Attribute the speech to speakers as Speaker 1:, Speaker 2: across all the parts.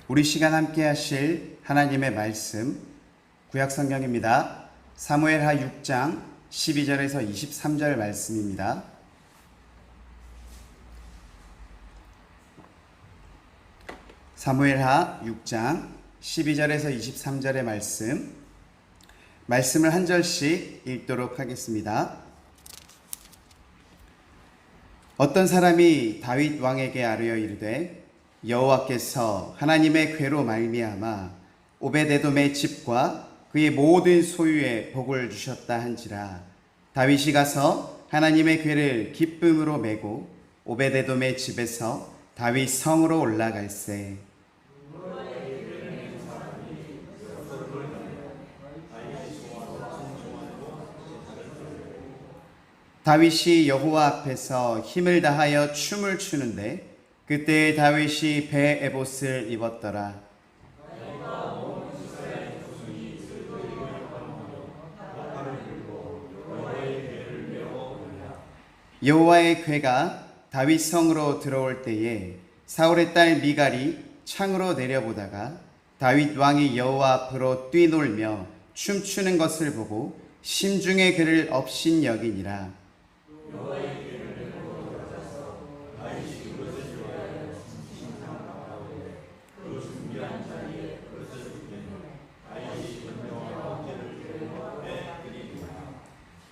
Speaker 1: 우리 시간 함께 하실 하나님의 말씀 구약 성경입니다. 사무엘하 6장 12절에서 23절 말씀입니다. 사무엘하 6장 12절에서 23절의 말씀을 한 절씩 읽도록 하겠습니다. 어떤 사람이 다윗 왕에게 아뢰어 이르되 여호와께서 하나님의 궤로 말미암아 오베데돔의 집과 그의 모든 소유에 복을 주셨다 한지라. 다윗이 가서 하나님의 궤를 기쁨으로 메고 오베데돔의 집에서 다윗 성으로 올라갈세. 다윗이 여호와 앞에서 힘을 다하여 춤을 추는데 그때 다윗이 배 에봇을 입었더라. 여호와의 궤가 다윗 성으로 들어올 때에 사울의 딸 미갈이 창으로 내려보다가 다윗 왕이 여호와 앞으로 뛰놀며 춤추는 것을 보고 심중에 그를 업신여기니라.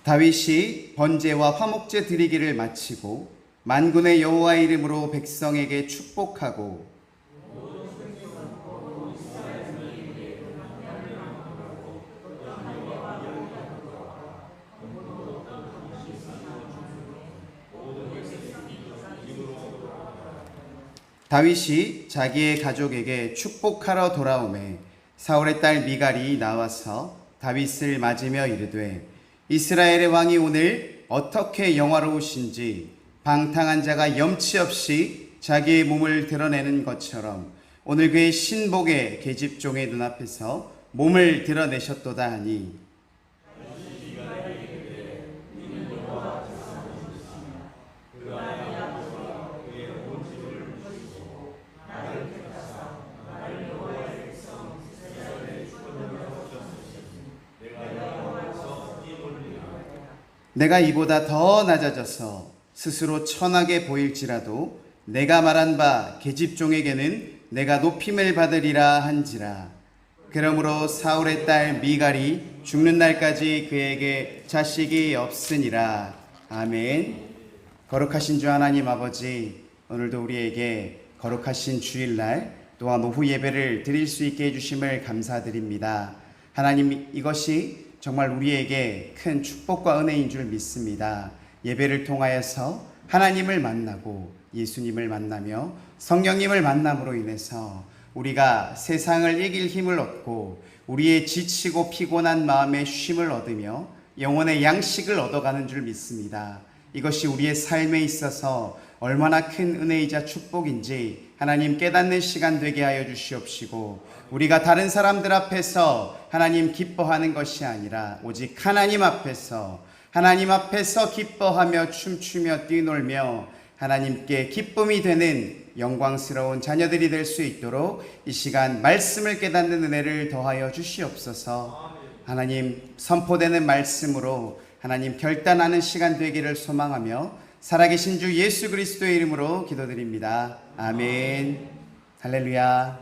Speaker 1: 다윗이 번제와 화목제 드리기를 마치고 만군의 여호와의 이름으로 백성에게 축복하고 다윗이 자기의 가족에게 축복하러 돌아오매 사울의 딸 미갈이 나와서 다윗을 맞으며 이르되 이스라엘의 왕이 오늘 어떻게 영화로우신지 방탕한 자가 염치 없이 자기의 몸을 드러내는 것처럼 오늘 그의 신복의 계집종의 눈앞에서 몸을 드러내셨도다 하니 내가 이보다 더 낮아져서 스스로 천하게 보일지라도 내가 말한 바 계집종에게는 내가 높임을 받으리라 한지라. 그러므로 사울의 딸 미갈이 죽는 날까지 그에게 자식이 없으니라. 아멘. 거룩하신 주 하나님 아버지, 오늘도 우리에게 거룩하신 주일날 또한 오후 예배를 드릴 수 있게 해주심을 감사드립니다. 하나님, 이것이 정말 우리에게 큰 축복과 은혜인 줄 믿습니다. 예배를 통하여서 하나님을 만나고 예수님을 만나며 성령님을 만남으로 인해서 우리가 세상을 이길 힘을 얻고 우리의 지치고 피곤한 마음의 쉼을 얻으며 영혼의 양식을 얻어가는 줄 믿습니다. 이것이 우리의 삶에 있어서 얼마나 큰 은혜이자 축복인지 하나님 깨닫는 시간 되게 하여 주시옵시고, 우리가 다른 사람들 앞에서 하나님 기뻐하는 것이 아니라 오직 하나님 앞에서 기뻐하며 춤추며 뛰놀며 하나님께 기쁨이 되는 영광스러운 자녀들이 될 수 있도록 이 시간 말씀을 깨닫는 은혜를 더하여 주시옵소서. 하나님, 선포되는 말씀으로 하나님 결단하는 시간 되기를 소망하며 살아계신 주 예수 그리스도의 이름으로 기도드립니다. 아멘. 할렐루야.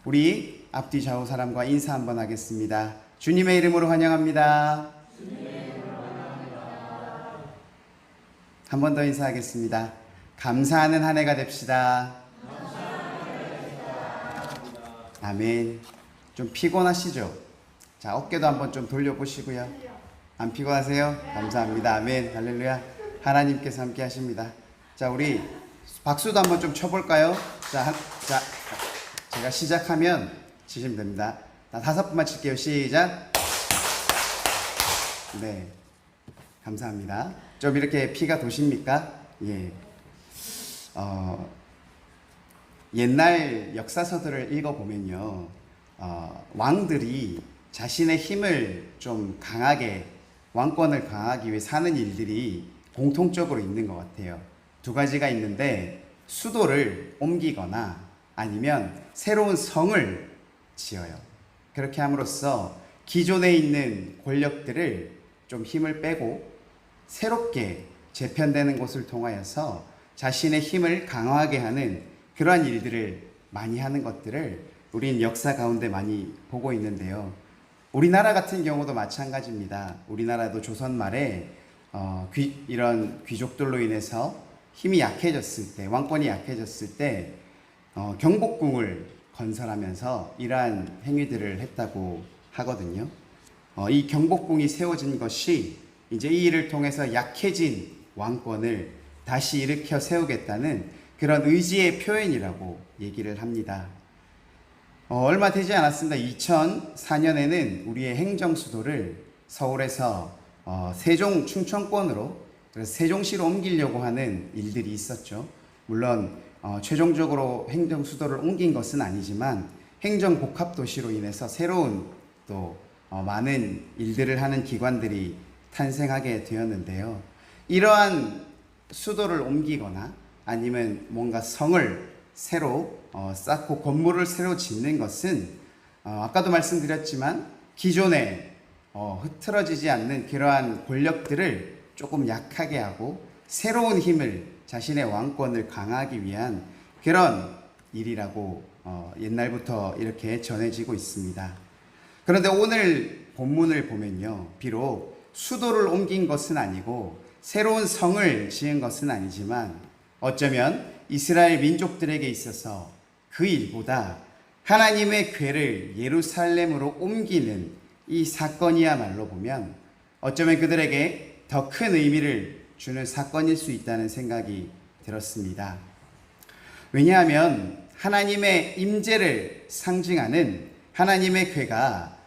Speaker 1: 우리 앞뒤 좌우 사람과 인사 한번 하겠습니다. 주님의 이름으로 환영합니다. 한 번 더 인사하겠습니다. 감사하는 한 해가 됩시다. 아멘. 좀 피곤하시죠? 자, 어깨도 한번 좀 돌려보시고요. 안 피곤하세요? 감사합니다. 아멘. 할렐루야. 하나님께서 함께 하십니다. 자, 우리 박수도 한번 좀 쳐볼까요? 자, 제가 시작하면 치시면 됩니다. 5번만 칠게요. 시작. 네. 감사합니다. 좀 이렇게 피가 도십니까? 예. 옛날 역사서들을 읽어보면요. 왕들이 자신의 힘을 좀 강하게, 왕권을 강하기 위해 사는 일들이 공통적으로 있는 것 같아요. 두 가지가 있는데, 수도를 옮기거나 아니면 새로운 성을 지어요. 그렇게 함으로써 기존에 있는 권력들을 좀 힘을 빼고 새롭게 재편되는 것을 통하여서 자신의 힘을 강화하게 하는 그러한 일들을 많이 하는 것들을 우린 역사 가운데 많이 보고 있는데요. 우리나라 같은 경우도 마찬가지입니다. 우리나라도 조선 말에 이런 귀족들로 인해서 힘이 약해졌을 때, 왕권이 약해졌을 때 경복궁을 건설하면서 이러한 행위들을 했다고 하거든요. 이 경복궁이 세워진 것이 이제 이 일을 통해서 약해진 왕권을 다시 일으켜 세우겠다는 그런 의지의 표현이라고 얘기를 합니다. 얼마 되지 않았습니다. 2004년에는 우리의 행정수도를 서울에서 세종 충청권으로, 그래서 세종시로 옮기려고 하는 일들이 있었죠. 물론 최종적으로 행정수도를 옮긴 것은 아니지만 행정복합도시로 인해서 새로운 또 많은 일들을 하는 기관들이 탄생하게 되었는데요. 이러한 수도를 옮기거나 아니면 뭔가 성을 새로 쌓고 건물을 새로 짓는 것은 아까도 말씀드렸지만 기존에 흐트러지지 않는 그러한 권력들을 조금 약하게 하고 새로운 힘을, 자신의 왕권을 강화하기 위한 그런 일이라고 옛날부터 이렇게 전해지고 있습니다. 그런데 오늘 본문을 보면요, 비록 수도를 옮긴 것은 아니고 새로운 성을 지은 것은 아니지만 어쩌면 이스라엘 민족들에게 있어서 그 일보다 하나님의 궤를 예루살렘으로 옮기는 이 사건이야말로 보면 어쩌면 그들에게 더 큰 의미를 주는 사건일 수 있다는 생각이 들었습니다. 왜냐하면 하나님의 임재를 상징하는 하나님의 궤가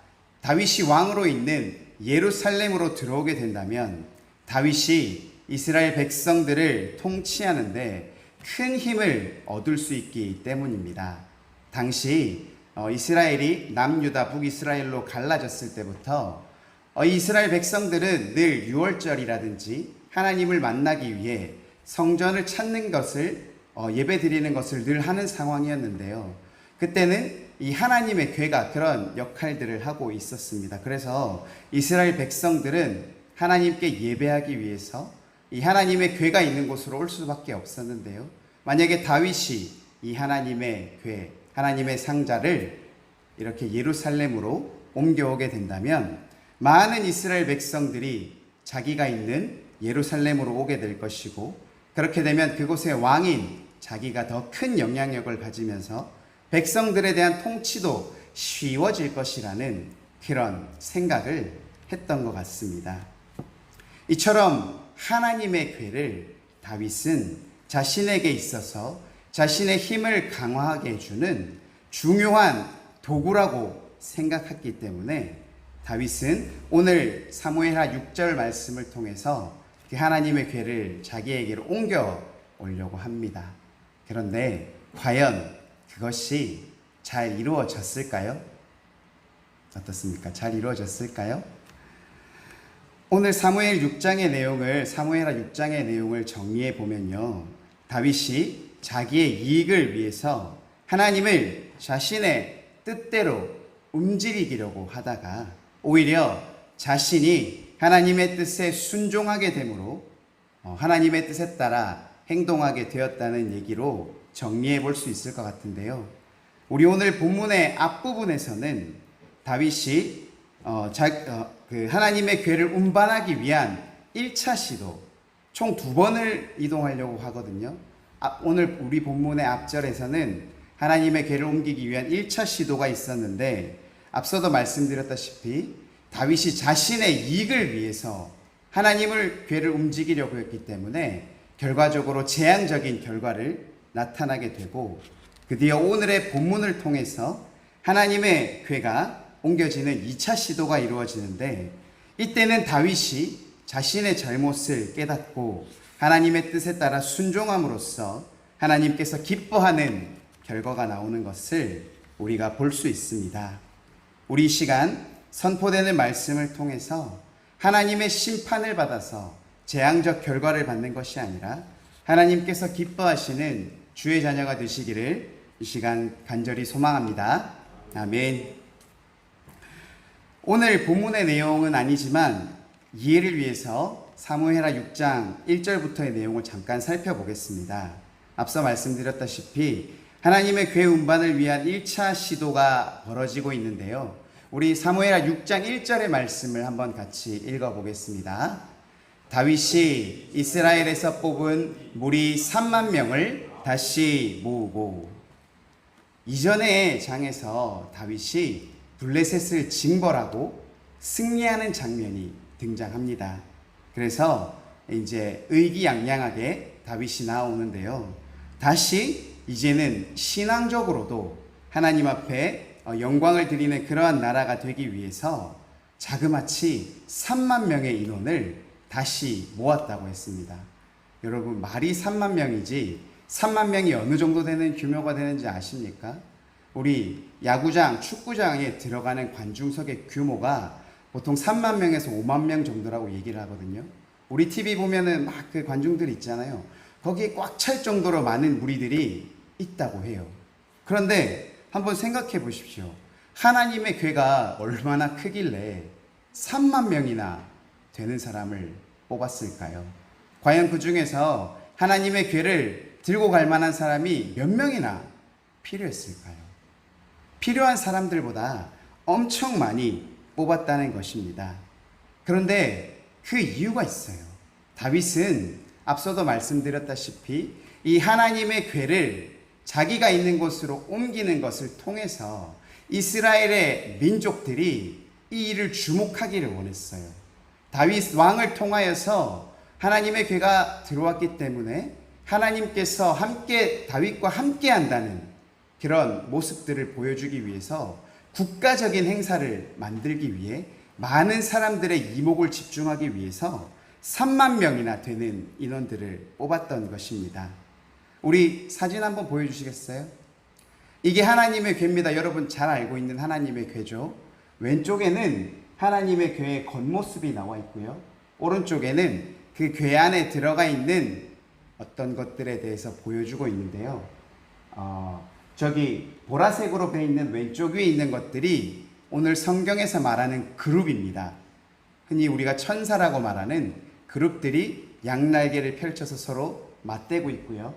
Speaker 1: 다윗이 왕으로 있는 예루살렘으로 들어오게 된다면 다윗이 이스라엘 백성들을 통치하는데 큰 힘을 얻을 수 있기 때문입니다. 당시 이스라엘이 남유다 북이스라엘로 갈라졌을 때부터 이스라엘 백성들은 늘 유월절이라든지 하나님을 만나기 위해 성전을 찾는 것을 예배 드리는 것을 늘 하는 상황이었는데요. 그때는 이 하나님의 궤가 그런 역할들을 하고 있었습니다. 그래서 이스라엘 백성들은 하나님께 예배하기 위해서 이 하나님의 궤가 있는 곳으로 올 수밖에 없었는데요. 만약에 다윗이 이 하나님의 궤, 하나님의 상자를 이렇게 예루살렘으로 옮겨오게 된다면 많은 이스라엘 백성들이 자기가 있는 예루살렘으로 오게 될 것이고, 그렇게 되면 그곳의 왕인 자기가 더 큰 영향력을 가지면서 백성들에 대한 통치도 쉬워질 것이라는 그런 생각을 했던 것 같습니다. 이처럼 하나님의 궤를 다윗은 자신에게 있어서 자신의 힘을 강화하게 해주는 중요한 도구라고 생각했기 때문에 다윗은 오늘 사무엘하 6절 말씀을 통해서 하나님의 궤를 자기에게로 옮겨 오려고 합니다. 그런데 과연 그것이 잘 이루어졌을까요? 어떻습니까? 잘 이루어졌을까요? 오늘 사무엘하 6장의 내용을 정리해 보면요, 다윗이 자기의 이익을 위해서 하나님을 자신의 뜻대로 움직이려고 하다가 오히려 자신이 하나님의 뜻에 순종하게 되므로 하나님의 뜻에 따라 행동하게 되었다는 얘기로 정리해 볼 수 있을 것 같은데요. 우리 오늘 본문의 앞부분에서는 다윗이 하나님의 궤를 운반하기 위한 1차 시도 총 2번을 이동하려고 하거든요. 오늘 우리 본문의 앞절에서는 하나님의 궤를 옮기기 위한 1차 시도가 있었는데, 앞서도 말씀드렸다시피 다윗이 자신의 이익을 위해서 하나님의 궤를 움직이려고 했기 때문에 결과적으로 재앙적인 결과를 나타나게 되고, 드디어 오늘의 본문을 통해서 하나님의 궤가 옮겨지는 2차 시도가 이루어지는데, 이때는 다윗이 자신의 잘못을 깨닫고 하나님의 뜻에 따라 순종함으로써 하나님께서 기뻐하는 결과가 나오는 것을 우리가 볼 수 있습니다. 우리 이 시간 선포되는 말씀을 통해서 하나님의 심판을 받아서 재앙적 결과를 받는 것이 아니라 하나님께서 기뻐하시는 주의 자녀가 되시기를 이 시간 간절히 소망합니다. 아멘. 오늘 본문의 내용은 아니지만 이해를 위해서 사무엘하 6장 1절부터의 내용을 잠깐 살펴보겠습니다. 앞서 말씀드렸다시피 하나님의 교회 운반을 위한 1차 시도가 벌어지고 있는데요. 우리 사무엘하 6장 1절의 말씀을 한번 같이 읽어보겠습니다. 다윗이 이스라엘에서 뽑은 무리 3만 명을 다시 모으고, 이전의 장에서 다윗이 블레셋을 징벌하고 승리하는 장면이 등장합니다. 그래서 이제 의기양양하게 다윗이 나오는데요. 다시 이제는 신앙적으로도 하나님 앞에 영광을 드리는 그러한 나라가 되기 위해서 자그마치 3만 명의 인원을 다시 모았다고 했습니다. 여러분, 말이 3만 명이지 3만 명이 어느 정도 되는 규모가 되는지 아십니까? 우리 야구장, 축구장에 들어가는 관중석의 규모가 보통 3만 명에서 5만 명 정도라고 얘기를 하거든요. 우리 TV 보면은 막 그 관중들 있잖아요. 거기에 꽉 찰 정도로 많은 무리들이 있다고 해요. 그런데 한번 생각해 보십시오. 하나님의 궤가 얼마나 크길래 3만 명이나 되는 사람을 뽑았을까요? 과연 그 중에서 하나님의 궤를 들고 갈 만한 사람이 몇 명이나 필요했을까요? 필요한 사람들보다 엄청 많이 뽑았다는 것입니다. 그런데 그 이유가 있어요. 다윗은 앞서도 말씀드렸다시피 이 하나님의 궤를 자기가 있는 곳으로 옮기는 것을 통해서 이스라엘의 민족들이 이 일을 주목하기를 원했어요. 다윗 왕을 통하여서 하나님의 궤가 들어왔기 때문에 하나님께서 함께 다윗과 함께 한다는 그런 모습들을 보여주기 위해서 국가적인 행사를 만들기 위해 많은 사람들의 이목을 집중하기 위해서 3만 명이나 되는 인원들을 뽑았던 것입니다. 우리 사진 한번 보여주시겠어요? 이게 하나님의 궤입니다. 여러분 잘 알고 있는 하나님의 궤죠. 왼쪽에는 하나님의 궤의 겉모습이 나와 있고요. 오른쪽에는 그 궤 안에 들어가 있는 어떤 것들에 대해서 보여주고 있는데요. 저기 보라색으로 돼 있는 왼쪽 위에 있는 것들이 오늘 성경에서 말하는 그룹입니다. 흔히 우리가 천사라고 말하는 그룹들이 양날개를 펼쳐서 서로 맞대고 있고요.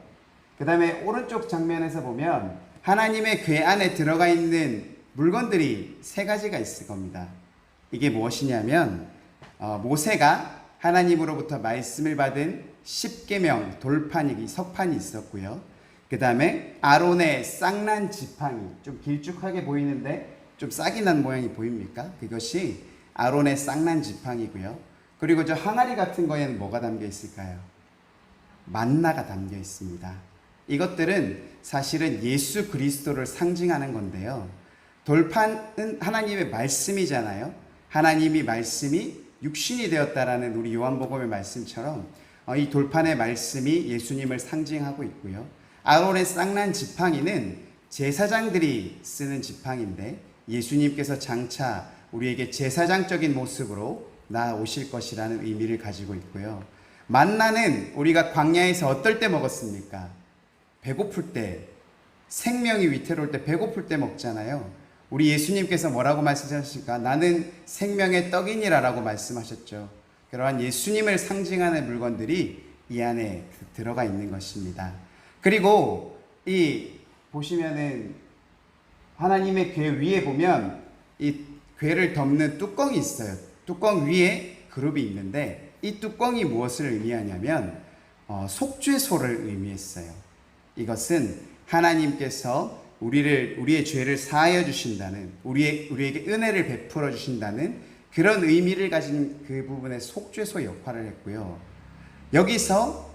Speaker 1: 그 다음에 오른쪽 장면에서 보면 하나님의 궤 안에 들어가 있는 물건들이 세 가지가 있을 겁니다. 이게 무엇이냐면 모세가 하나님으로부터 말씀을 받은 십계명 돌판이 석판이 있었고요. 그 다음에 아론의 쌍난 지팡이, 좀 길쭉하게 보이는데 좀 싹이 난 모양이 보입니까? 그것이 아론의 쌍난 지팡이고요. 그리고 저 항아리 같은 거에는 뭐가 담겨 있을까요? 만나가 담겨 있습니다. 이것들은 사실은 예수 그리스도를 상징하는 건데요. 돌판은 하나님의 말씀이잖아요. 하나님이 말씀이 육신이 되었다라는 우리 요한복음의 말씀처럼 이 돌판의 말씀이 예수님을 상징하고 있고요. 아론의 쌍난 지팡이는 제사장들이 쓰는 지팡이인데 예수님께서 장차 우리에게 제사장적인 모습으로 나오실 것이라는 의미를 가지고 있고요. 만나는 우리가 광야에서 어떨 때 먹었습니까? 배고플 때, 생명이 위태로울 때, 배고플 때 먹잖아요. 우리 예수님께서 뭐라고 말씀하셨습니까? 나는 생명의 떡이니라 라고 말씀하셨죠. 그러한 예수님을 상징하는 물건들이 이 안에 들어가 있는 것입니다. 그리고 이 보시면은 하나님의 궤 위에 보면 이 궤를 덮는 뚜껑이 있어요. 뚜껑 위에 그룹이 있는데 이 뚜껑이 무엇을 의미하냐면 속죄소를 의미했어요. 이것은 하나님께서 우리의 죄를 사하여 주신다는, 우리에게 은혜를 베풀어 주신다는 그런 의미를 가진 그 부분의 속죄소 역할을 했고요. 여기서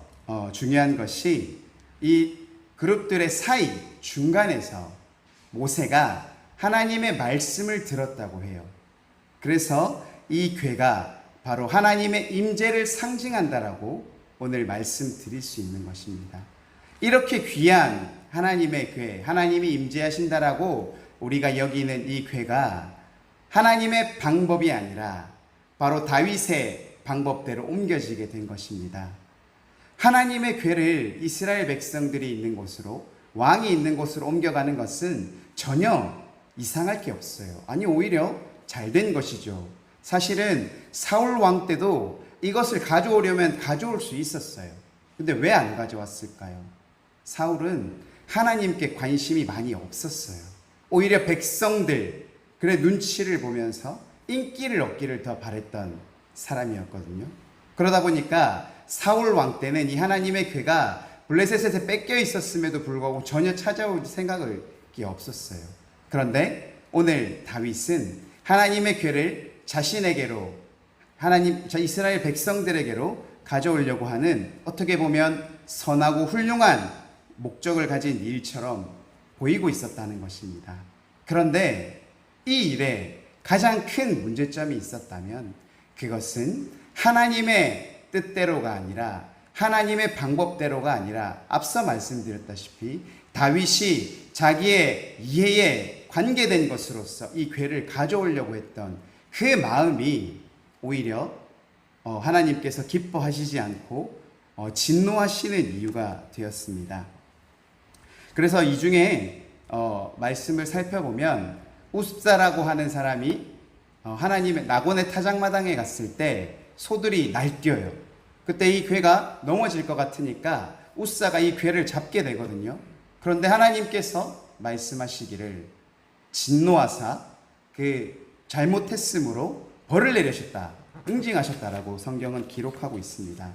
Speaker 1: 중요한 것이 이 그룹들의 사이 중간에서 모세가 하나님의 말씀을 들었다고 해요. 그래서 이 궤가 바로 하나님의 임재를 상징한다라고 오늘 말씀드릴 수 있는 것입니다. 이렇게 귀한 하나님의 궤, 하나님이 임재하신다라고 우리가 여기는 이 궤가 하나님의 방법이 아니라 바로 다윗의 방법대로 옮겨지게 된 것입니다. 하나님의 궤를 이스라엘 백성들이 있는 곳으로 왕이 있는 곳으로 옮겨가는 것은 전혀 이상할 게 없어요. 아니, 오히려 잘된 것이죠. 사실은 사울 왕 때도 이것을 가져오려면 가져올 수 있었어요. 근데 왜 안 가져왔을까요? 사울은 하나님께 관심이 많이 없었어요. 오히려 백성들, 그래 눈치를 보면서 인기를 얻기를 더 바랬던 사람이었거든요. 그러다 보니까 사울 왕 때는 이 하나님의 궤가 블레셋에 뺏겨 있었음에도 불구하고 전혀 찾아올 생각이 없었어요. 그런데 오늘 다윗은 하나님의 궤를 자신에게로, 이스라엘 백성들에게로 가져오려고 하는, 어떻게 보면 선하고 훌륭한 목적을 가진 일처럼 보이고 있었다는 것입니다. 그런데 이 일에 가장 큰 문제점이 있었다면 그것은 하나님의 뜻대로가 아니라, 하나님의 방법대로가 아니라, 앞서 말씀드렸다시피 다윗이 자기의 이해에 관계된 것으로서 이 궤를 가져오려고 했던 그 마음이 오히려 하나님께서 기뻐하시지 않고 진노하시는 이유가 되었습니다. 그래서 이 중에 말씀을 살펴보면 우사라고 하는 사람이 하나님의 낙원의 타작마당에 갔을 때 소들이 날뛰어요. 그때 이 궤가 넘어질 것 같으니까 우사가 이 궤를 잡게 되거든요. 그런데 하나님께서 말씀하시기를 진노하사 그 잘못했으므로 벌을 내리셨다, 응징하셨다라고 성경은 기록하고 있습니다.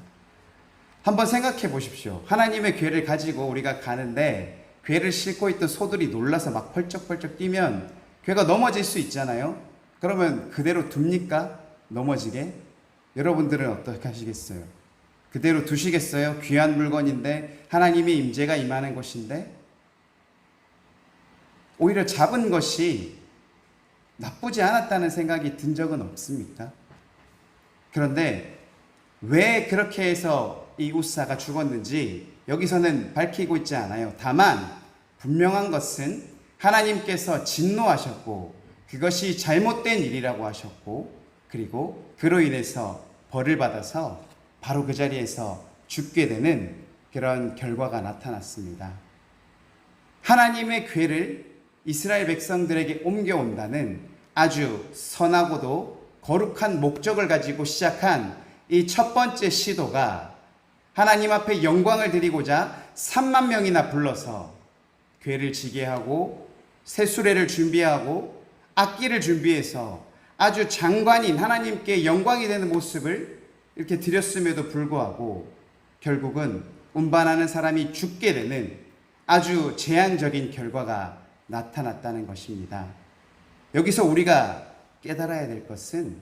Speaker 1: 한번 생각해 보십시오. 하나님의 궤를 가지고 우리가 가는데 궤를 싣고 있던 소들이 놀라서 막 펄쩍펄쩍 뛰면 궤가 넘어질 수 있잖아요. 그러면 그대로 둡니까? 넘어지게? 여러분들은 어떻게 하시겠어요? 그대로 두시겠어요? 귀한 물건인데, 하나님의 임재가 임하는 곳인데. 오히려 잡은 것이 나쁘지 않았다는 생각이 든 적은 없습니까? 그런데 왜 그렇게 해서 이 우사가 죽었는지 여기서는 밝히고 있지 않아요. 다만 분명한 것은 하나님께서 진노하셨고 그것이 잘못된 일이라고 하셨고, 그리고 그로 인해서 벌을 받아서 바로 그 자리에서 죽게 되는 그런 결과가 나타났습니다. 하나님의 궤를 이스라엘 백성들에게 옮겨온다는 아주 선하고도 거룩한 목적을 가지고 시작한 이 첫 번째 시도가 하나님 앞에 영광을 드리고자 3만 명이나 불러서 궤를 지게 하고 새수레를 준비하고 악기를 준비해서 아주 장관인 하나님께 영광이 되는 모습을 이렇게 드렸음에도 불구하고 결국은 운반하는 사람이 죽게 되는 아주 재앙적인 결과가 나타났다는 것입니다. 여기서 우리가 깨달아야 될 것은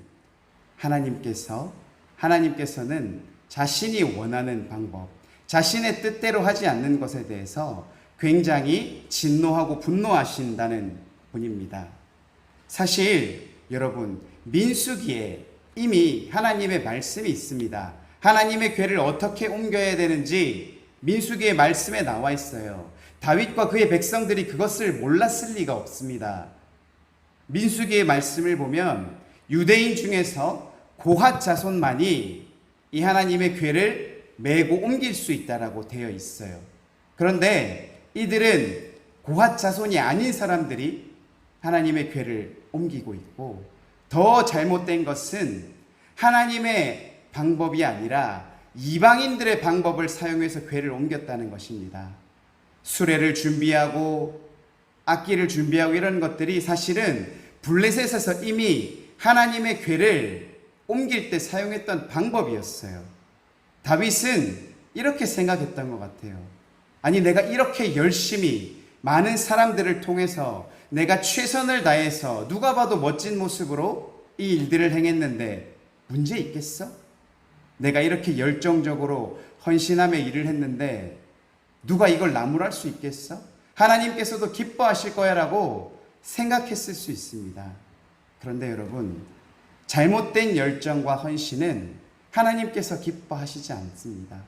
Speaker 1: 하나님께서는 자신이 원하는 방법, 자신의 뜻대로 하지 않는 것에 대해서 굉장히 진노하고 분노하신다는 분입니다. 사실 여러분, 민수기에 이미 하나님의 말씀이 있습니다. 하나님의 궤를 어떻게 옮겨야 되는지 민수기의 말씀에 나와 있어요. 다윗과 그의 백성들이 그것을 몰랐을 리가 없습니다. 민수기의 말씀을 보면 유대인 중에서 고핫 자손만이 이 하나님의 궤를 메고 옮길 수 있다라고 되어 있어요. 그런데 이들은 고핫 자손이 아닌 사람들이 하나님의 궤를 옮기고 있고, 더 잘못된 것은 하나님의 방법이 아니라 이방인들의 방법을 사용해서 궤를 옮겼다는 것입니다. 수레를 준비하고 악기를 준비하고 이런 것들이 사실은 블레셋에서 이미 하나님의 궤를 옮길 때 사용했던 방법이었어요. 다윗은 이렇게 생각했던 것 같아요. 아니, 내가 이렇게 열심히 많은 사람들을 통해서 내가 최선을 다해서 누가 봐도 멋진 모습으로 이 일들을 행했는데 문제 있겠어? 내가 이렇게 열정적으로 헌신하며 일을 했는데 누가 이걸 나무랄 수 있겠어? 하나님께서도 기뻐하실 거야 라고 생각했을 수 있습니다. 그런데 여러분, 잘못된 열정과 헌신은 하나님께서 기뻐하시지 않습니다.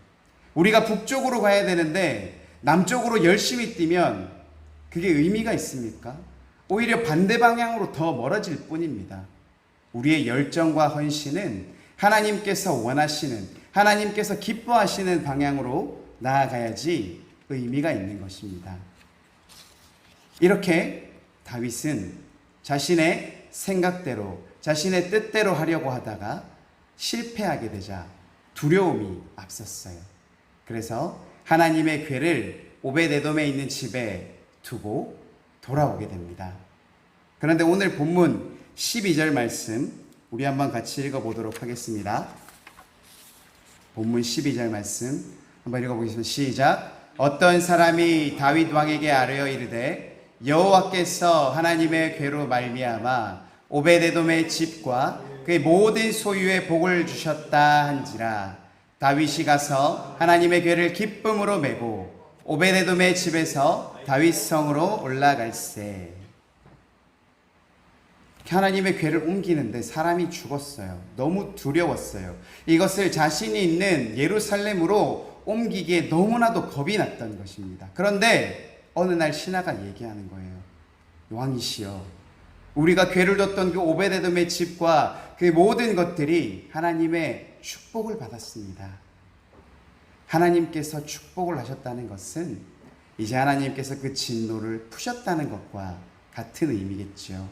Speaker 1: 우리가 북쪽으로 가야 되는데 남쪽으로 열심히 뛰면 그게 의미가 있습니까? 오히려 반대 방향으로 더 멀어질 뿐입니다. 우리의 열정과 헌신은 하나님께서 원하시는, 하나님께서 기뻐하시는 방향으로 나아가야지 의미가 있는 것입니다. 이렇게 다윗은 자신의 생각대로, 자신의 뜻대로 하려고 하다가 실패하게 되자 두려움이 앞섰어요. 그래서 하나님의 궤를 오벳에돔에 있는 집에 두고 돌아오게 됩니다. 그런데 오늘 본문 12절 말씀 우리 한번 같이 읽어보도록 하겠습니다. 본문 12절 말씀 한번 읽어보겠습니다. 시작. 어떤 사람이 다윗 왕에게 아뢰어 이르되 여호와께서 하나님의 궤로 말미암아 오벳에돔의 집과 그의 모든 소유에 복을 주셨다 한지라. 다윗이 가서 하나님의 궤를 기쁨으로 메고 오벳에돔의 집에서 다윗 성으로 올라갈세. 하나님의 궤를 옮기는데 사람이 죽었어요. 너무 두려웠어요. 이것을 자신이 있는 예루살렘으로 옮기기에 너무나도 겁이 났던 것입니다. 그런데 어느 날 신하가 얘기하는 거예요. 왕이시여, 우리가 궤를 뒀던 그 오벳에돔의 집과 그 모든 것들이 하나님의 축복을 받았습니다. 하나님께서 축복을 하셨다는 것은 이제 하나님께서 그 진노를 푸셨다는 것과 같은 의미겠죠.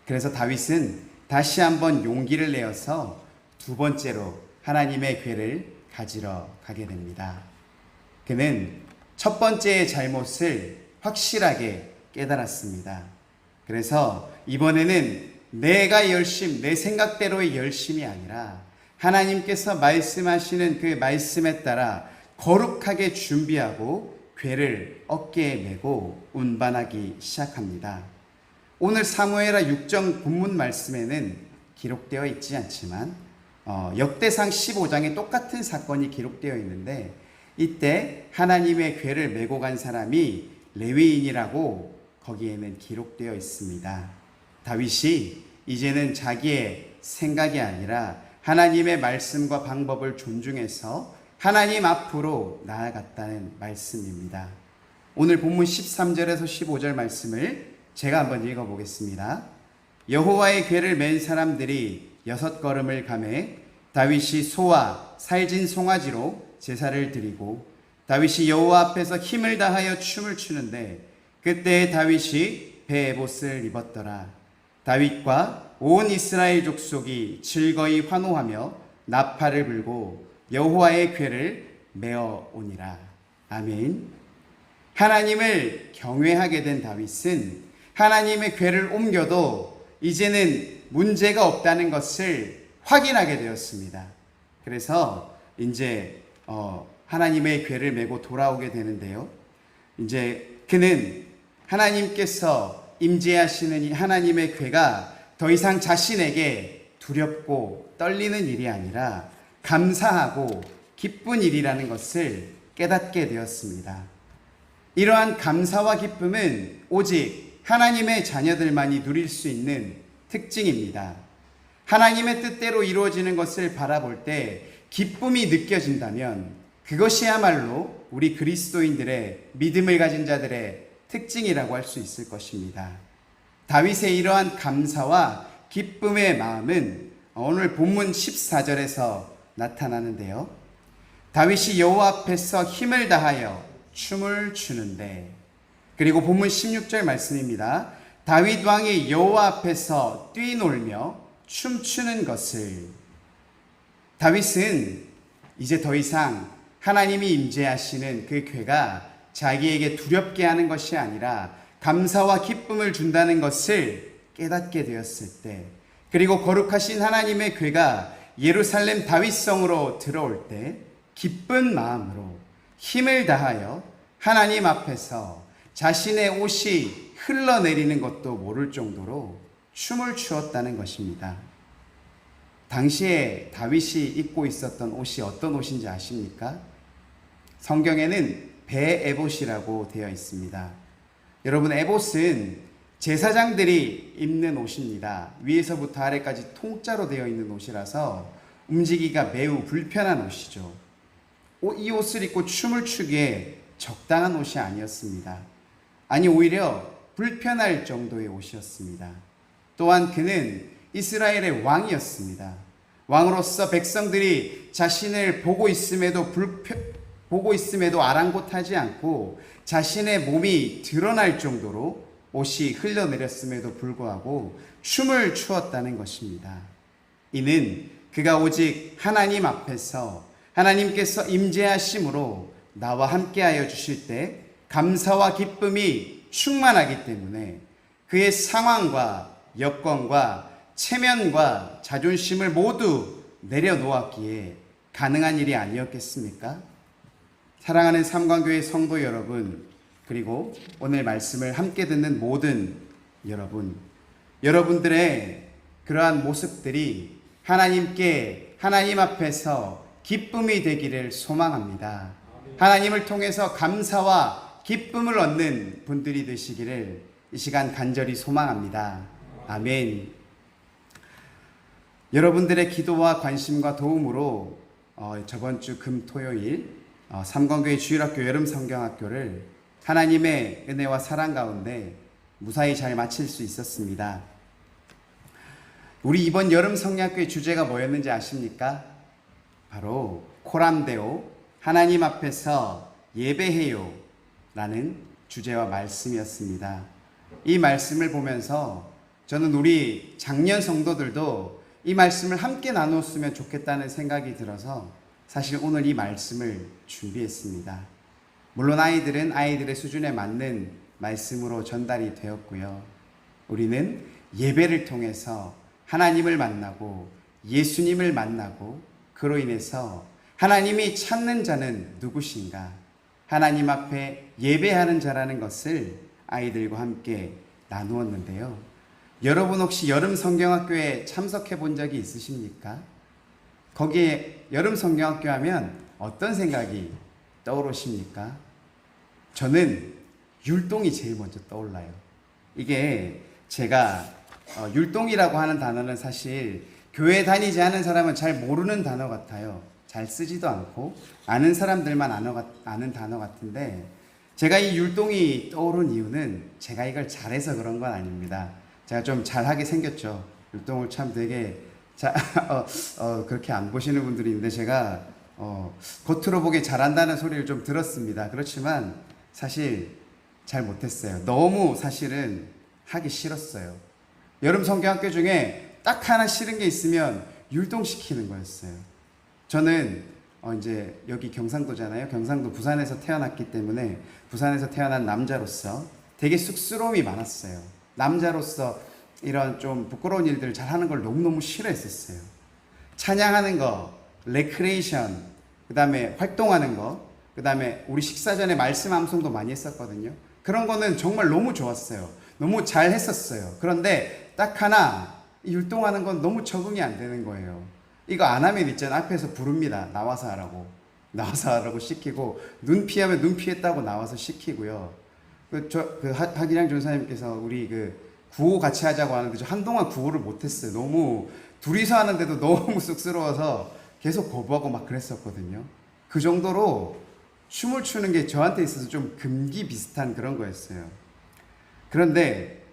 Speaker 1: 그래서 다윗은 다시 한번 용기를 내어서 두 번째로 하나님의 궤를 가지러 가게 됩니다. 그는 첫 번째의 잘못을 확실하게 깨달았습니다. 그래서 이번에는 내 생각대로의 열심이 아니라 하나님께서 말씀하시는 그 말씀에 따라 거룩하게 준비하고 궤를 어깨에 메고 운반하기 시작합니다. 오늘 사무엘하 6장 본문 말씀에는 기록되어 있지 않지만 역대상 15장에 똑같은 사건이 기록되어 있는데 이때 하나님의 궤를 메고 간 사람이 레위인이라고 거기에는 기록되어 있습니다. 다윗이 이제는 자기의 생각이 아니라 하나님의 말씀과 방법을 존중해서 하나님 앞으로 나아갔다는 말씀입니다. 오늘 본문 13절에서 15절 말씀을 제가 한번 읽어보겠습니다. 여호와의 궤를 맨 사람들이 6걸음을 가매 다윗이 소와 살진 송아지로 제사를 드리고 다윗이 여호와 앞에서 힘을 다하여 춤을 추는데 그때 다윗이 베에봇을 입었더라. 다윗과 온 이스라엘 족속이 즐거이 환호하며 나팔을 불고 여호와의 궤를 메어 오니라. 아멘. 하나님을 경외하게 된 다윗은 하나님의 궤를 옮겨도 이제는 문제가 없다는 것을 확인하게 되었습니다. 그래서 이제 하나님의 궤를 메고 돌아오게 되는데요. 이제 그는 하나님께서 임재하시는 이 하나님의 궤가 더 이상 자신에게 두렵고 떨리는 일이 아니라 감사하고 기쁜 일이라는 것을 깨닫게 되었습니다. 이러한 감사와 기쁨은 오직 하나님의 자녀들만이 누릴 수 있는 특징입니다. 하나님의 뜻대로 이루어지는 것을 바라볼 때 기쁨이 느껴진다면 그것이야말로 우리 그리스도인들의 믿음을 가진 자들의 특징이라고 할 수 있을 것입니다. 다윗의 이러한 감사와 기쁨의 마음은 오늘 본문 14절에서 나타나는데요. 다윗이 여호와 앞에서 힘을 다하여 춤을 추는데, 그리고 본문 16절 말씀입니다. 다윗 왕이 여호와 앞에서 뛰놀며 춤추는 것을. 다윗은 이제 더 이상 하나님이 임재하시는 그 궤가 자기에게 두렵게 하는 것이 아니라 감사와 기쁨을 준다는 것을 깨닫게 되었을 때, 그리고 거룩하신 하나님의 궤가 예루살렘 다윗성으로 들어올 때 기쁜 마음으로 힘을 다하여 하나님 앞에서 자신의 옷이 흘러내리는 것도 모를 정도로 춤을 추었다는 것입니다. 당시에 다윗이 입고 있었던 옷이 어떤 옷인지 아십니까? 성경에는 베에봇이라고 되어 있습니다. 여러분, 에봇은 제사장들이 입는 옷입니다. 위에서부터 아래까지 통짜로 되어 있는 옷이라서 움직이기가 매우 불편한 옷이죠. 이 옷을 입고 춤을 추기에 적당한 옷이 아니었습니다. 아니, 오히려 불편할 정도의 옷이었습니다. 또한 그는 이스라엘의 왕이었습니다. 왕으로서 백성들이 자신을 보고 있음에도 보고 있음에도 아랑곳하지 않고 자신의 몸이 드러날 정도로 옷이 흘러내렸음에도 불구하고 춤을 추었다는 것입니다. 이는 그가 오직 하나님 앞에서 하나님께서 임재하심으로 나와 함께하여 주실 때 감사와 기쁨이 충만하기 때문에 그의 상황과 여건과 체면과 자존심을 모두 내려놓았기에 가능한 일이 아니었겠습니까? 사랑하는 삼관교회 성도 여러분, 그리고 오늘 말씀을 함께 듣는 모든 여러분, 여러분들의 그러한 모습들이 하나님 앞에서 기쁨이 되기를 소망합니다. 하나님을 통해서 감사와 기쁨을 얻는 분들이 되시기를 이 시간 간절히 소망합니다. 아멘. 여러분들의 기도와 관심과 도움으로 저번 주 금토요일 삼관교회 주일학교 여름성경학교를 하나님의 은혜와 사랑 가운데 무사히 잘 마칠 수 있었습니다. 우리 이번 여름성경학교의 주제가 뭐였는지 아십니까? 바로 코람데오, 하나님 앞에서 예배해요 라는 주제와 말씀이었습니다. 이 말씀을 보면서 저는 우리 작년 성도들도 이 말씀을 함께 나눴으면 좋겠다는 생각이 들어서 사실 오늘 이 말씀을 준비했습니다. 물론 아이들은 아이들의 수준에 맞는 말씀으로 전달이 되었고요. 우리는 예배를 통해서 하나님을 만나고 예수님을 만나고 그로 인해서 하나님이 찾는 자는 누구신가? 하나님 앞에 예배하는 자라는 것을 아이들과 함께 나누었는데요. 여러분 혹시 여름성경학교에 참석해 본 적이 있으십니까? 거기에 여름성경학교 하면 어떤 생각이 떠오르십니까? 저는 율동이 제일 먼저 떠올라요. 이게 제가 율동이라고 하는 단어는 사실 교회 다니지 않은 사람은 잘 모르는 단어 같아요. 잘 쓰지도 않고 아는 사람들만 아는 단어 같은데 제가 이 율동이 떠오른 이유는 제가 이걸 잘해서 그런 건 아닙니다. 제가 좀 잘하게 생겼죠. 율동을 참 되게 그렇게 안 보시는 분들이 있는데 제가 겉으로 보기에 잘한다는 소리를 좀 들었습니다. 그렇지만 사실 잘 못했어요. 너무 사실은 하기 싫었어요. 여름 성경학교 중에 딱 하나 싫은 게 있으면 율동시키는 거였어요. 저는 이제 여기 경상도잖아요. 경상도 부산에서 태어났기 때문에 부산에서 태어난 남자로서 되게 쑥스러움이 많았어요. 남자로서 이런 좀 부끄러운 일들을 잘하는 걸 너무너무 싫어했었어요. 찬양하는 거, 레크레이션, 그 다음에 활동하는 거, 그 다음에 우리 식사 전에 말씀 암송도 많이 했었거든요. 그런 거는 정말 너무 좋았어요. 너무 잘 했었어요. 그런데 딱 하나 율동하는 건 너무 적응이 안 되는 거예요. 이거 안 하면 있잖아. 앞에서 부릅니다. 나와서 하라고. 나와서 하라고 시키고, 눈 피하면 눈 피했다고 나와서 시키고요. 하기량 전사님께서 우리 구호 같이 하자고 하는데 저 한동안 구호를 못했어요. 너무 둘이서 하는데도 너무 쑥스러워서 계속 거부하고 막 그랬었거든요. 그 정도로 춤을 추는 게 저한테 있어서 좀 금기 비슷한 그런 거였어요. 그런데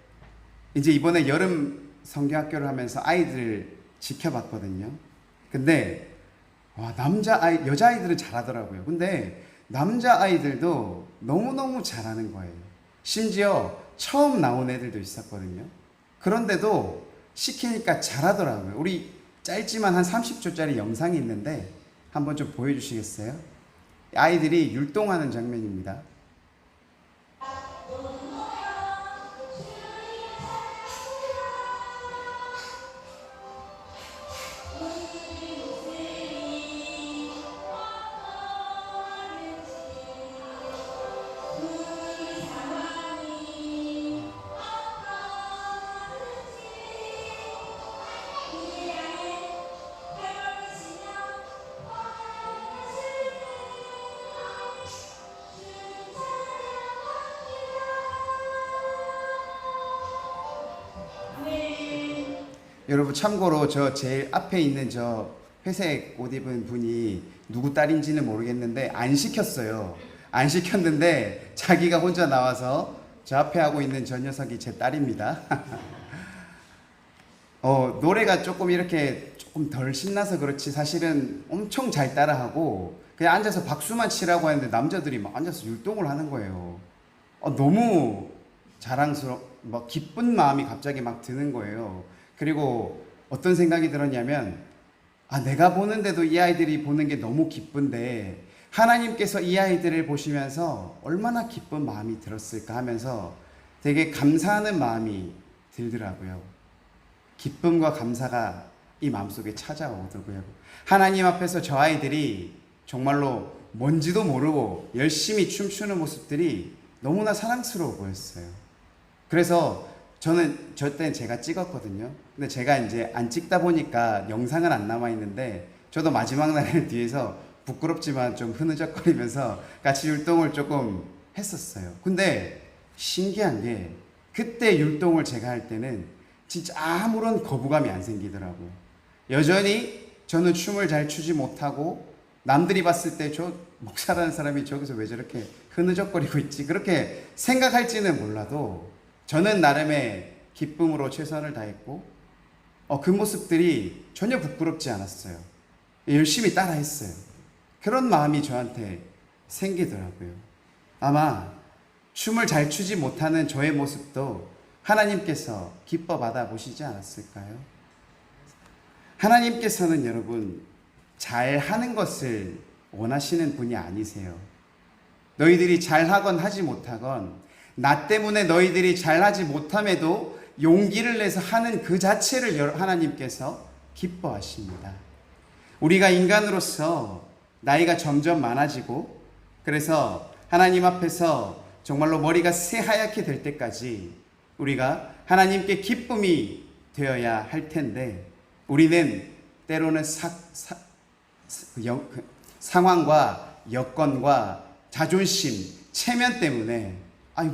Speaker 1: 이제 이번에 여름 성경학교를 하면서 아이들을 지켜봤거든요. 근데 여자아이들은 잘하더라고요. 근데 남자아이들도 너무너무 잘하는 거예요. 심지어 처음 나온 애들도 있었거든요. 그런데도 시키니까 잘하더라고요. 우리 짧지만 한 30초짜리 영상이 있는데 한번 좀 보여주시겠어요? 아이들이 율동하는 장면입니다. 여러분 참고로 저 제일 앞에 있는 저 회색 옷 입은 분이 누구 딸인지는 모르겠는데 안 시켰어요. 안 시켰는데 자기가 혼자 나와서 저 앞에 하고 있는 저 녀석이 제 딸입니다. 노래가 조금 이렇게 조금 덜 신나서 그렇지 사실은 엄청 잘 따라하고 그냥 앉아서 박수만 치라고 하는데 남자들이 막 앉아서 율동을 하는 거예요. 너무 막 기쁜 마음이 갑자기 막 드는 거예요. 그리고 어떤 생각이 들었냐면, 내가 보는데도 이 아이들이 보는 게 너무 기쁜데 하나님께서 이 아이들을 보시면서 얼마나 기쁜 마음이 들었을까 하면서 되게 감사하는 마음이 들더라고요. 기쁨과 감사가 이 마음속에 찾아오더라고요. 하나님 앞에서 저 아이들이 정말로 뭔지도 모르고 열심히 춤추는 모습들이 너무나 사랑스러워 보였어요. 그래서 저 때는 제가 찍었거든요. 근데 제가 이제 안 찍다 보니까 영상은 안 남아 있는데, 저도 마지막 날을 뒤에서 부끄럽지만 좀 흐느적거리면서 같이 율동을 조금 했었어요. 근데 신기한 게, 그때 율동을 제가 할 때는 진짜 아무런 거부감이 안 생기더라고요. 여전히 저는 춤을 잘 추지 못하고 남들이 봤을 때 저 목사라는 사람이 저기서 왜 저렇게 흐느적거리고 있지, 그렇게 생각할지는 몰라도 저는 나름의 기쁨으로 최선을 다했고, 그 모습들이 전혀 부끄럽지 않았어요. 열심히 따라했어요. 그런 마음이 저한테 생기더라고요. 아마 춤을 잘 추지 못하는 저의 모습도 하나님께서 기뻐 받아보시지 않았을까요? 하나님께서는 여러분, 잘하는 것을 원하시는 분이 아니세요. 너희들이 잘하건 하지 못하건, 나 때문에 너희들이 잘하지 못함에도 용기를 내서 하는 그 자체를 하나님께서 기뻐하십니다. 우리가 인간으로서 나이가 점점 많아지고, 그래서 하나님 앞에서 정말로 머리가 새하얗게 될 때까지 우리가 하나님께 기쁨이 되어야 할 텐데, 우리는 때로는 상황과 여건과 자존심, 체면 때문에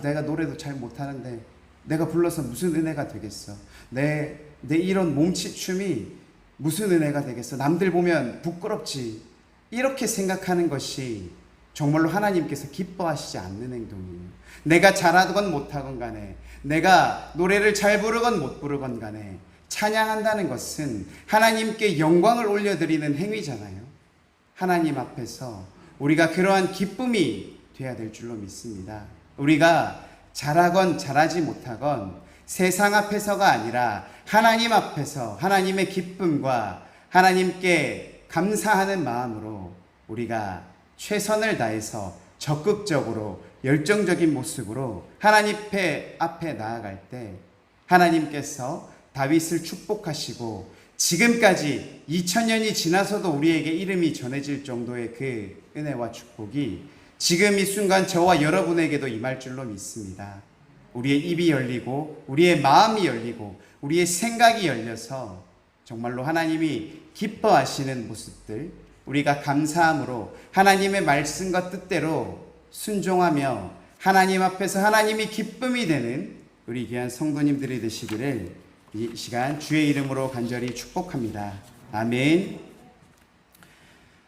Speaker 1: 내가 노래도 잘 못하는데 내가 불러서 무슨 은혜가 되겠어, 내 이런 몸치춤이 무슨 은혜가 되겠어, 남들 보면 부끄럽지, 이렇게 생각하는 것이 정말로 하나님께서 기뻐하시지 않는 행동이에요. 내가 잘하건 못하건 간에, 내가 노래를 잘 부르건 못 부르건 간에, 찬양한다는 것은 하나님께 영광을 올려드리는 행위잖아요. 하나님 앞에서 우리가 그러한 기쁨이 돼야 될 줄로 믿습니다. 우리가 잘하건 잘하지 못하건 세상 앞에서가 아니라 하나님 앞에서 하나님의 기쁨과 하나님께 감사하는 마음으로 우리가 최선을 다해서 적극적으로 열정적인 모습으로 하나님 앞에 나아갈 때, 하나님께서 다윗을 축복하시고 지금까지 2000년이 지나서도 우리에게 이름이 전해질 정도의 그 은혜와 축복이 지금 이 순간 저와 여러분에게도 임할 줄로 믿습니다. 우리의 입이 열리고 우리의 마음이 열리고 우리의 생각이 열려서 정말로 하나님이 기뻐하시는 모습들, 우리가 감사함으로 하나님의 말씀과 뜻대로 순종하며 하나님 앞에서 하나님이 기쁨이 되는 우리 귀한 성도님들이 되시기를 이 시간 주의 이름으로 간절히 축복합니다. 아멘.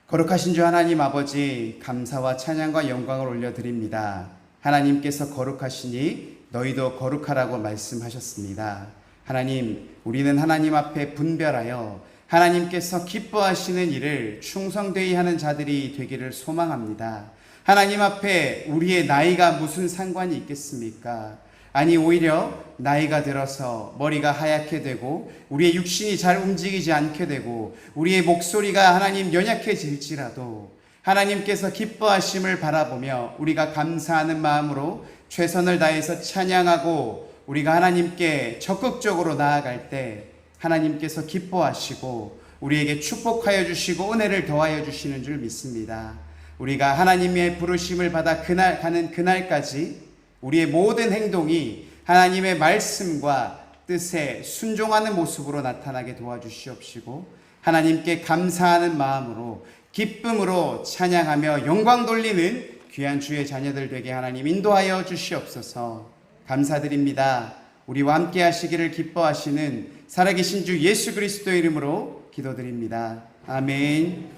Speaker 1: 거룩하신 주 하나님 아버지, 감사와 찬양과 영광을 올려드립니다. 하나님께서 거룩하시니 너희도 거룩하라고 말씀하셨습니다. 하나님, 우리는 하나님 앞에 분별하여 하나님께서 기뻐하시는 일을 충성되이 하는 자들이 되기를 소망합니다. 하나님 앞에 우리의 나이가 무슨 상관이 있겠습니까? 아니, 오히려 나이가 들어서 머리가 하얗게 되고 우리의 육신이 잘 움직이지 않게 되고 우리의 목소리가 하나님 연약해질지라도 하나님께서 기뻐하심을 바라보며 우리가 감사하는 마음으로 최선을 다해서 찬양하고 우리가 하나님께 적극적으로 나아갈 때 하나님께서 기뻐하시고 우리에게 축복하여 주시고 은혜를 더하여 주시는 줄 믿습니다. 우리가 하나님의 부르심을 받아 가는 그날까지 우리의 모든 행동이 하나님의 말씀과 뜻에 순종하는 모습으로 나타나게 도와주시옵시고 하나님께 감사하는 마음으로 기쁨으로 찬양하며 영광 돌리는 귀한 주의 자녀들 되게 하나님 인도하여 주시옵소서. 감사드립니다. 우리와 함께 하시기를 기뻐하시는 살아계신 주 예수 그리스도의 이름으로 기도드립니다. 아멘.